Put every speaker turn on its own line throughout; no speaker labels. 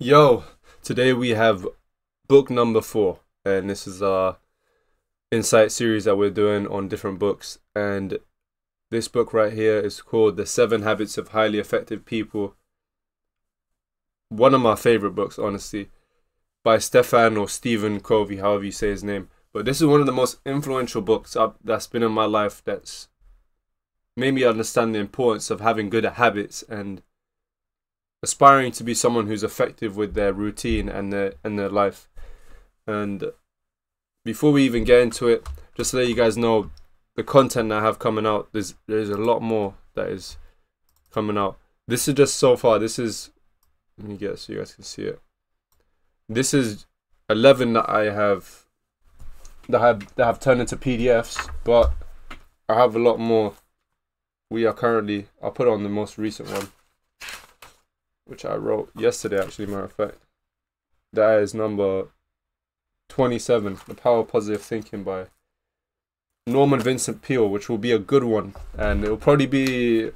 Yo, today we have book number 4, and this is our insight series that we're doing on different books. And this book right here is called The 7 Habits of Highly Effective People. One of my favorite books, honestly, by Stephen Covey, however you say his name. But this is one of the most influential books that's been in my life that's made me understand the importance of having good habits and aspiring to be someone who's effective with their routine and their life. And before we even get into it, just to let you guys know, the content I have coming out, there's a lot more that is coming out. This is just so far. This is, let me get so you guys can see it. This is 11 that have turned into PDFs, but I have a lot more. I'll put on the most recent one, which I wrote yesterday, actually, matter of fact. That is number 27, The Power of Positive Thinking by Norman Vincent Peale, which will be a good one. And it will probably be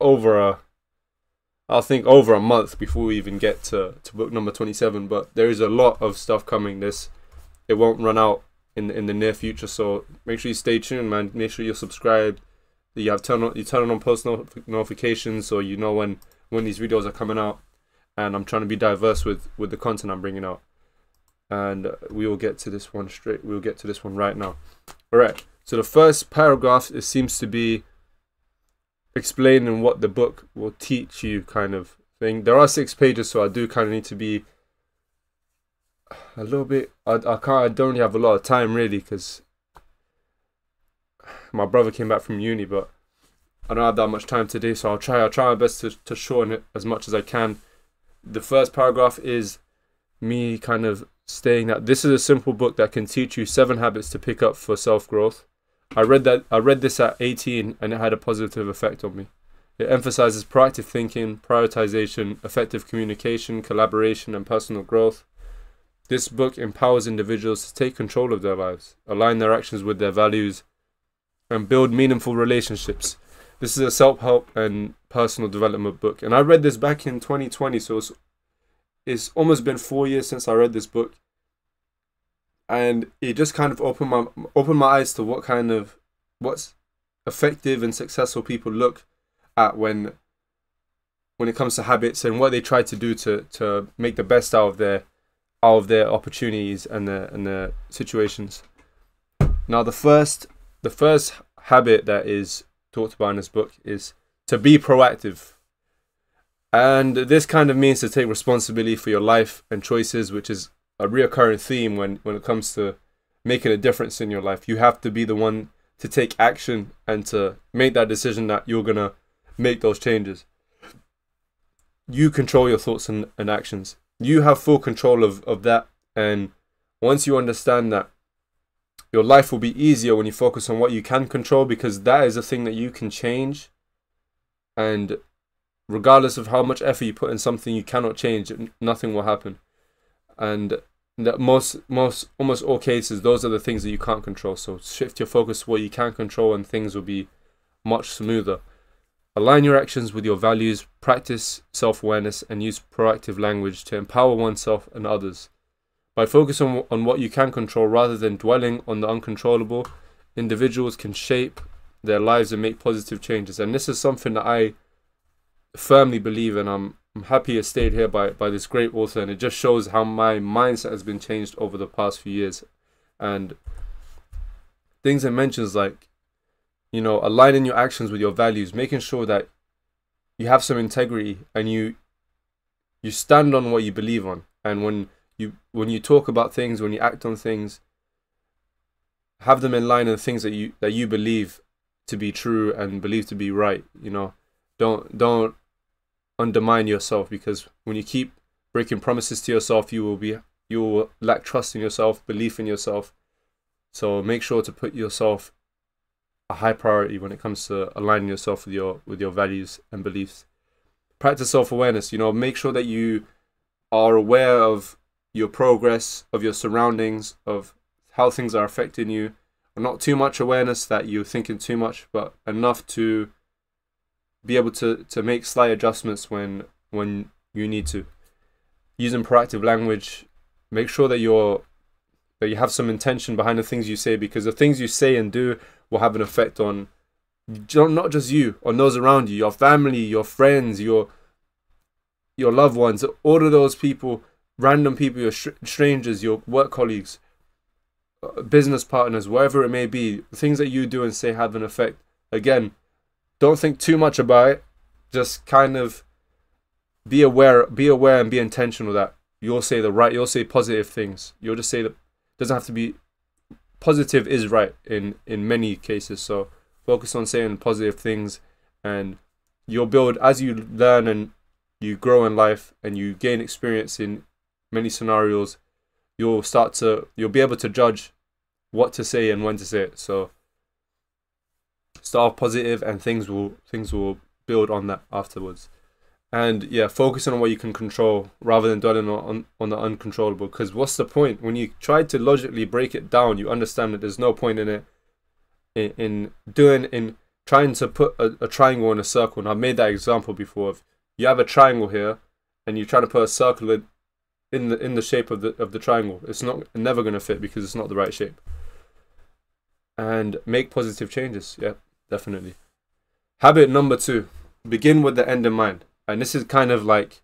over a month before we even get to book number 27. But there is a lot of stuff coming. It won't run out in the near future. So make sure you stay tuned, man. Make sure you're subscribed. You turn on post notifications so you know when these videos are coming out. And I'm trying to be diverse with the content I'm bringing out. And we will get to this one straight. We'll get to this one right now. All right. So the first paragraph, it seems to be explaining what the book will teach you, kind of thing. There are 6 pages, so I do kind of need to be a little bit. I don't really have a lot of time really because my brother came back from uni, but I don't have that much time today, so I'll try my best to shorten it as much as I can. The first paragraph is me kind of stating that this is a simple book that can teach you 7 habits to pick up for self-growth. I read this at 18 and it had a positive effect on me. It emphasizes proactive thinking, prioritization, effective communication, collaboration, and personal growth. This book empowers individuals to take control of their lives, align their actions with their values, and build meaningful relationships. This is a self-help and personal development book. And I read this back in 2020, so it's almost been 4 years since I read this book. And it just kind of opened my eyes to what's effective and successful people look at when it comes to habits and what they try to do to make the best out of their opportunities and their situations. Now the first habit that is talked about in this book is to be proactive. And this kind of means to take responsibility for your life and choices, which is a reoccurring theme when it comes to making a difference in your life. You have to be the one to take action and to make that decision that you're going to make those changes. You control your thoughts and actions. You have full control of that. And once you understand that, your life will be easier when you focus on what you can control, because that is a thing that you can change. And regardless of how much effort you put in something you cannot change, nothing will happen. And that almost all cases, those are the things that you can't control. So shift your focus to what you can control and things will be much smoother. Align your actions with your values, practice self-awareness, and use proactive language to empower oneself and others. By focusing on what you can control rather than dwelling on the uncontrollable, individuals can shape their lives and make positive changes. And this is something that I firmly believe in. I'm happy it stayed here by this great author, and it just shows how my mindset has been changed over the past few years. And things it mentions like, aligning your actions with your values, making sure that you have some integrity and you stand on what you believe on. And when you talk about things, when you act on things, have them in line with the things that you believe to be true and believe to be right. Don't undermine yourself, because when you keep breaking promises to yourself, you will lack trust in yourself, belief in yourself. So make sure to put yourself a high priority when it comes to aligning yourself with your values and beliefs. Practice self-awareness. Make sure that you are aware of your progress, of your surroundings, of how things are affecting you. Not too much awareness that you're thinking too much, but enough to be able to make slight adjustments when you need to. using proactive language. Make sure that you have some intention behind the things you say, because the things you say and do will have an effect on not just you, on those around you, your family, your friends, your loved ones, all of those people, random people, your strangers, your work colleagues, business partners, wherever it may be. The things that you do and say have an effect. Again, don't think too much about it. Just kind of be aware and be intentional that you'll say positive things. You'll just say that. Doesn't have to be positive, is right in many cases. So focus on saying positive things, and you'll build as you learn and you grow in life and you gain experience in many scenarios. You'll be able to judge what to say and when to say it. So start off positive, and things will build on that afterwards. And yeah, focusing on what you can control rather than dwelling on the uncontrollable. Because what's the point? When you try to logically break it down, you understand that there's no point in it, in trying to put a triangle in a circle. And I've made that example before. If you have a triangle here, and you try to put a circle in the shape of the triangle, it's never going to fit because it's not the right shape. And make positive changes. Yeah, definitely. Habit number 2: begin with the end in mind. And this is kind of like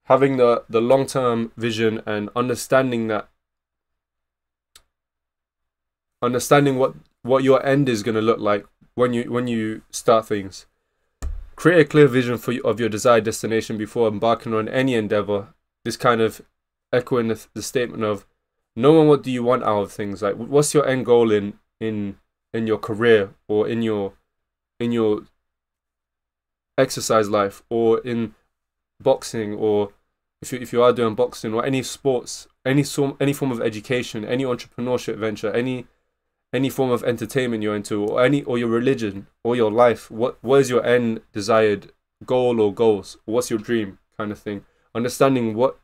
having the long-term vision and understanding what your end is going to look like when you start things. Create a clear vision of your desired destination before embarking on any endeavor. This kind of echoing the statement of knowing what do you want out of things. Like, what's your end goal in your career, or in your exercise life, or in boxing, or if you are doing boxing, or any sports, any form of education, any entrepreneurship venture, any form of entertainment you're into, or your religion, or your life. What is your end desired goal or goals? What's your dream, kind of thing. Understanding where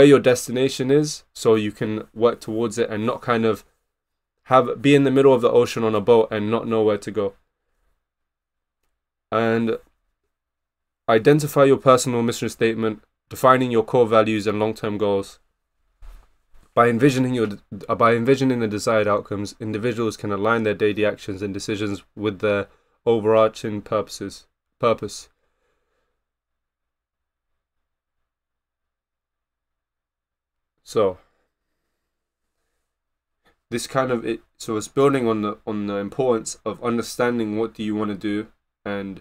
your destination is, so you can work towards it, and not kind of be in the middle of the ocean on a boat and not know where to go. And identify your personal mission statement, defining your core values and long-term goals. By envisioning the desired outcomes, individuals can align their daily actions and decisions with their overarching purpose. So this kind of it's building on the importance of understanding what do you want to do and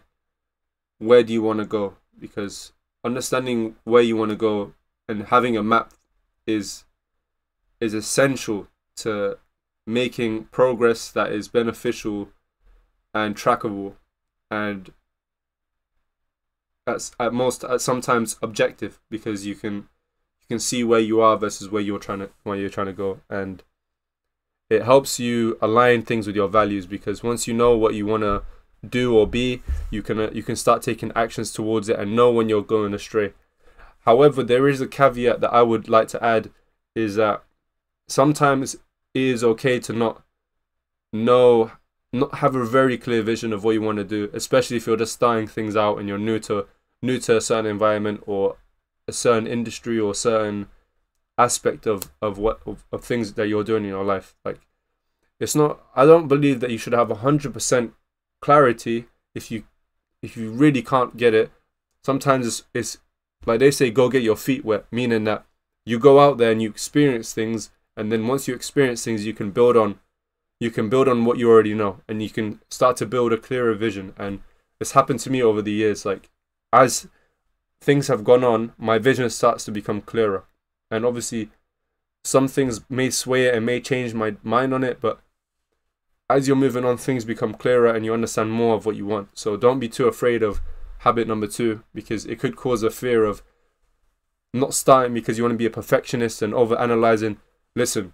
where do you want to go, because understanding where you want to go and having a map is essential to making progress that is beneficial and trackable, and sometimes objective, because you can see where you are versus where you're trying to go. And it helps you align things with your values, because once you know what you want to do or be, you can start taking actions towards it and know when you're going astray. However, there is a caveat that I would like to add, is that sometimes it is okay to not have a very clear vision of what you want to do, especially if you're just starting things out and you're new to a certain environment or a certain industry or certain aspect of things that you're doing in your life. Like, I don't believe that you should have 100% clarity if you really can't get it. Sometimes it's like they say, go get your feet wet, meaning that you go out there and you experience things, and then once you experience things, you can build on what you already know, and you can start to build a clearer vision. And it's happened to me over the years. Like, as things have gone on, my vision starts to become clearer. And obviously, some things may sway it and may change my mind on it, but as you're moving on, things become clearer and you understand more of what you want. So don't be too afraid of habit number 2, because it could cause a fear of not starting because you want to be a perfectionist and over-analyzing. Listen,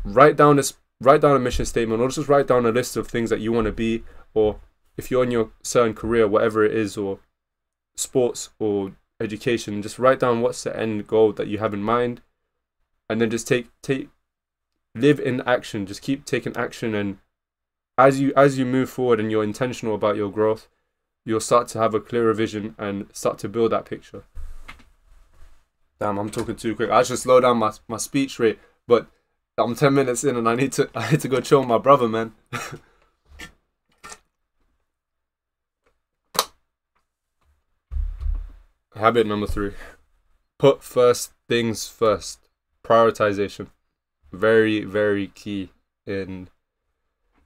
write down a mission statement, or just write down a list of things that you want to be, or if you're in your certain career, whatever it is, or sports or education, just write down what's the end goal that you have in mind, and then just live in action. Just keep taking action, and as you move forward and you're intentional about your growth, you'll start to have a clearer vision and start to build that picture. Damn, I'm talking too quick. I should slow down my speech rate, but I'm 10 minutes in and I need to go chill with my brother, man. Habit number 3. Put first things first. Prioritization. Very, very key in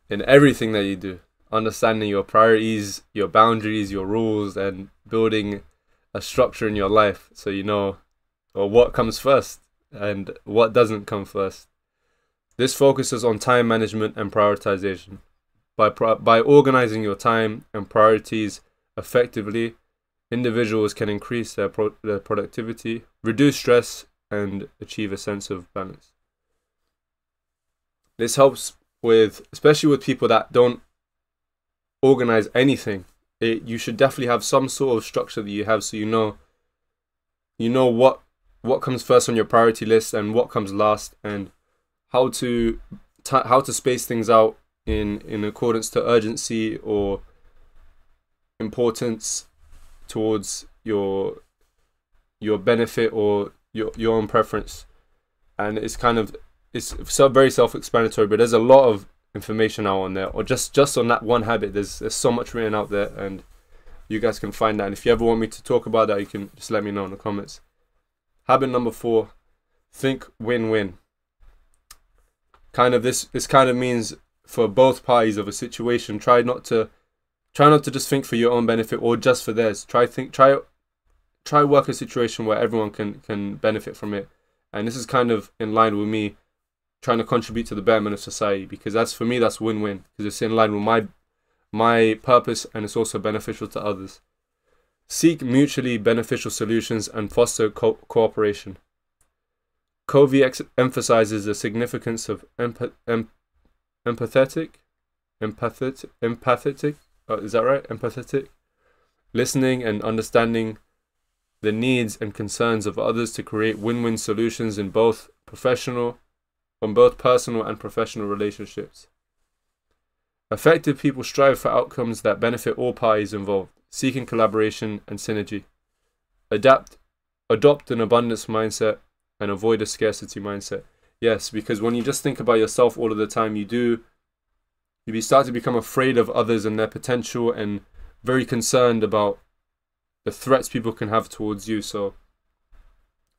everything that you do. Understanding your priorities, your boundaries, your rules, and building a structure in your life so you know what comes first and what doesn't come first. This focuses on time management and prioritization. By organizing your time and priorities effectively, individuals can increase their productivity, reduce stress, and achieve a sense of balance. This helps especially with people that don't organize anything. You should definitely have some sort of structure that you have, so you know what comes first on your priority list and what comes last, and how to space things out in accordance to urgency or importance towards your benefit or your own preference. And it's very self-explanatory, but there's a lot of information out on there, or just on that one habit. There's so much written out there, and you guys can find that. And if you ever want me to talk about that, you can just let me know in the comments. Habit number 4, think win-win. This kind of means for both parties of a situation, try not to just think for your own benefit or just for theirs. Try work a situation where everyone can benefit from it. And this is kind of in line with me trying to contribute to the betterment of society, because that's win-win, because it's in line with my purpose and it's also beneficial to others. Seek mutually beneficial solutions and foster cooperation. Covey emphasizes the significance of empathetic, is that right? Empathetic listening and understanding the needs and concerns of others to create win-win solutions in both personal and professional relationships. Effective people strive for outcomes that benefit all parties involved, seeking collaboration and synergy. Adopt an abundance mindset and avoid a scarcity mindset. Yes, because when you just think about yourself all of the time, you start to become afraid of others and their potential, and very concerned about the threats people can have towards you. So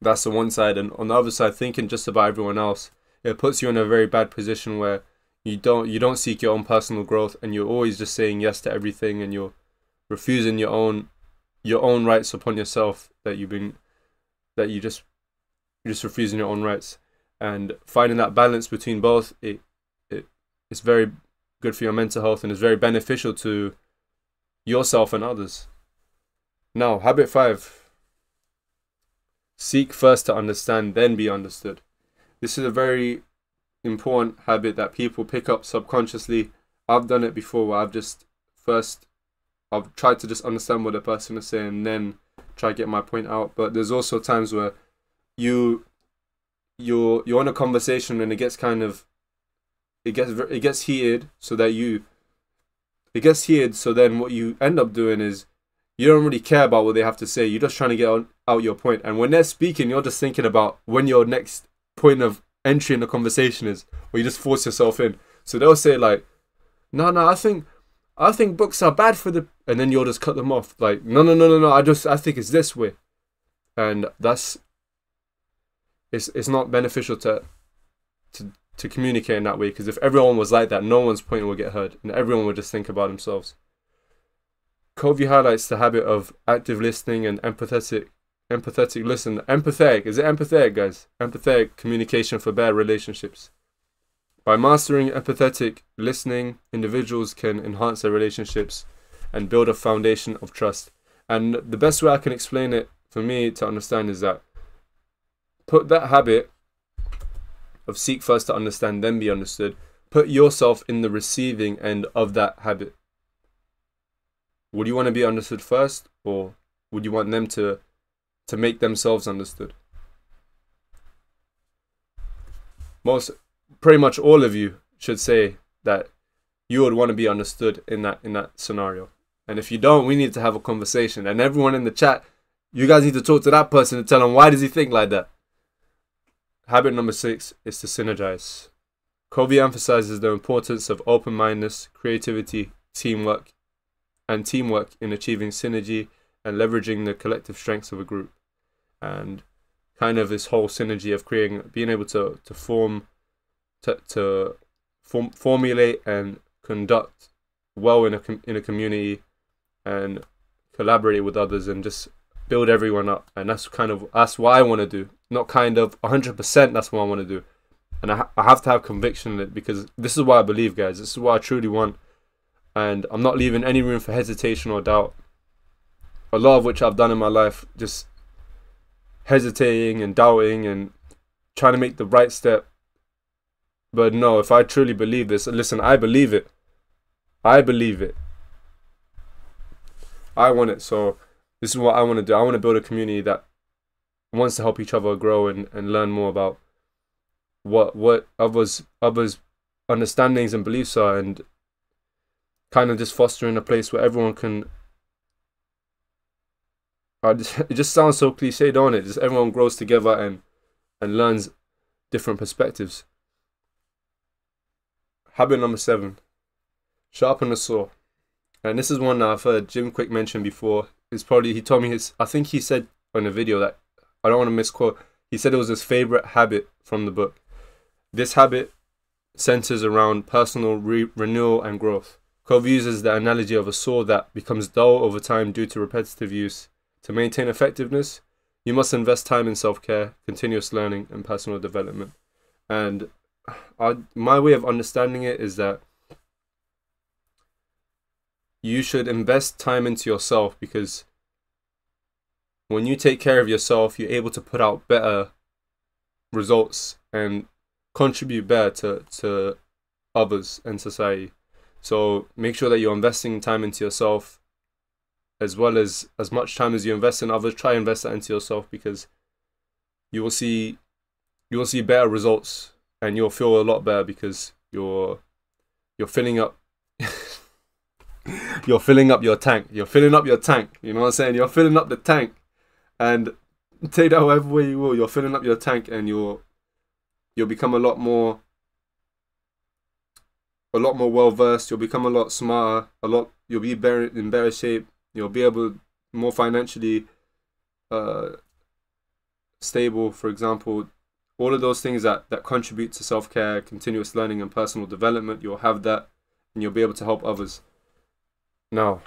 that's the one side. And on the other side, thinking just about everyone else, it puts you in a very bad position where you don't seek your own personal growth, and you're always just saying yes to everything, and you're refusing your own rights upon yourself, that you're just refusing your own rights. And finding that balance between both, it's very good for your mental health, and is very beneficial to yourself and others. Now, habit 5. Seek first to understand, then be understood. This is a very important habit that people pick up subconsciously. I've done it before, where I've tried to just understand what the person is saying and then try to get my point out. But there's also times where you're on a conversation and it gets heated, so then what you end up doing is you don't really care about what they have to say. You're just trying to get out your point. And when they're speaking, you're just thinking about when your next point of entry in the conversation is, or you just force yourself in. So they'll say like, no, I think books are bad for the, and then you'll just cut them off. Like, no, I think it's this way. And it's not beneficial to communicate in that way, because if everyone was like that, no one's point will get heard and everyone would just think about themselves. Covey highlights the habit of active listening and empathetic listen. Is it empathetic, guys? Empathetic communication for better relationships. By mastering empathetic listening, individuals can enhance their relationships and build a foundation of trust. And the best way I can explain it for me to understand is that put that habit of seek first to understand, then be understood. Put yourself in the receiving end of that habit. Would you want to be understood first, or would you want them to make themselves understood? Pretty much all of you should say that you would want to be understood in that scenario. And if you don't, we need to have a conversation. And everyone in the chat, you guys need to talk to that person and tell them, why does he think like that? Habit number 6 is to synergize. Covey emphasizes the importance of open-mindedness, creativity, teamwork in achieving synergy and leveraging the collective strengths of a group. And kind of this whole synergy of being able to formulate and conduct well in a community and collaborate with others and just build everyone up. And that's what I want to do. Not 100%, that's what I want to do. And I have to have conviction in it, because this is what I believe, guys. This is what I truly want. And I'm not leaving any room for hesitation or doubt. A lot of which I've done in my life, just hesitating and doubting and trying to make the right step. But no, if I truly believe this, listen, I believe it. I believe it. I want it. So this is what I want to do. I want to build a community that wants to help each other grow and learn more about what others understandings and beliefs are, and kind of just fostering a place where everyone can it just sounds so cliche, don't it? Just everyone grows together and learns different perspectives. Habit number 7, sharpen the saw. And this is one that I've heard Jim Quick mention before. He told me I think he said in a video that, I don't want to misquote, he said it was his favorite habit from the book. This habit centers around personal renewal and growth. Covey uses the analogy of a saw that becomes dull over time due to repetitive use. To maintain effectiveness, you must invest time in self-care, continuous learning, and personal development. And my way of understanding it is that you should invest time into yourself, because when you take care of yourself, you're able to put out better results and contribute better to others and society. So make sure that you're investing time into yourself, as well as much time as you invest in others. Try to invest that into yourself, because you will see better results, and you'll feel a lot better, because you're filling up you're filling up your tank. You're filling up your tank. You know what I'm saying? You're filling up the tank. And take that however way you will. You're filling up your tank, and you'll become a lot more well versed. You'll become a lot smarter. You'll be in better shape. You'll be able more financially stable, for example. All of those things that contribute to self-care, continuous learning, and personal development. You'll have that, and you'll be able to help others. Now,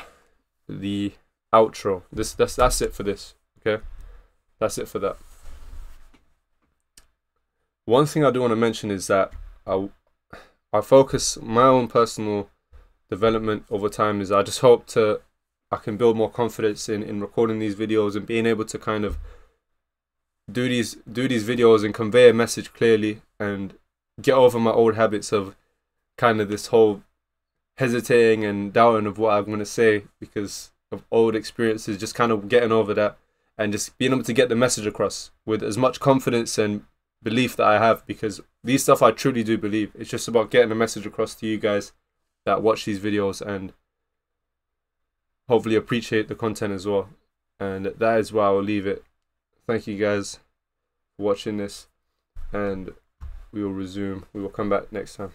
the outro. That's it for this. Okay, that's it for that. One thing I do want to mention is that I focus my own personal development over time. Is I just hope I can build more confidence in recording these videos and being able to kind of do these videos and convey a message clearly, and get over my old habits of kind of this whole hesitating and doubting of what I'm going to say because of old experiences. Just kind of getting over that and just being able to get the message across with as much confidence and belief that I have, because these stuff I truly do believe. It's just about getting the message across to you guys that watch these videos and hopefully appreciate the content as well. And that is where I will leave it. Thank you guys for watching this, and we will resume. We will come back next time.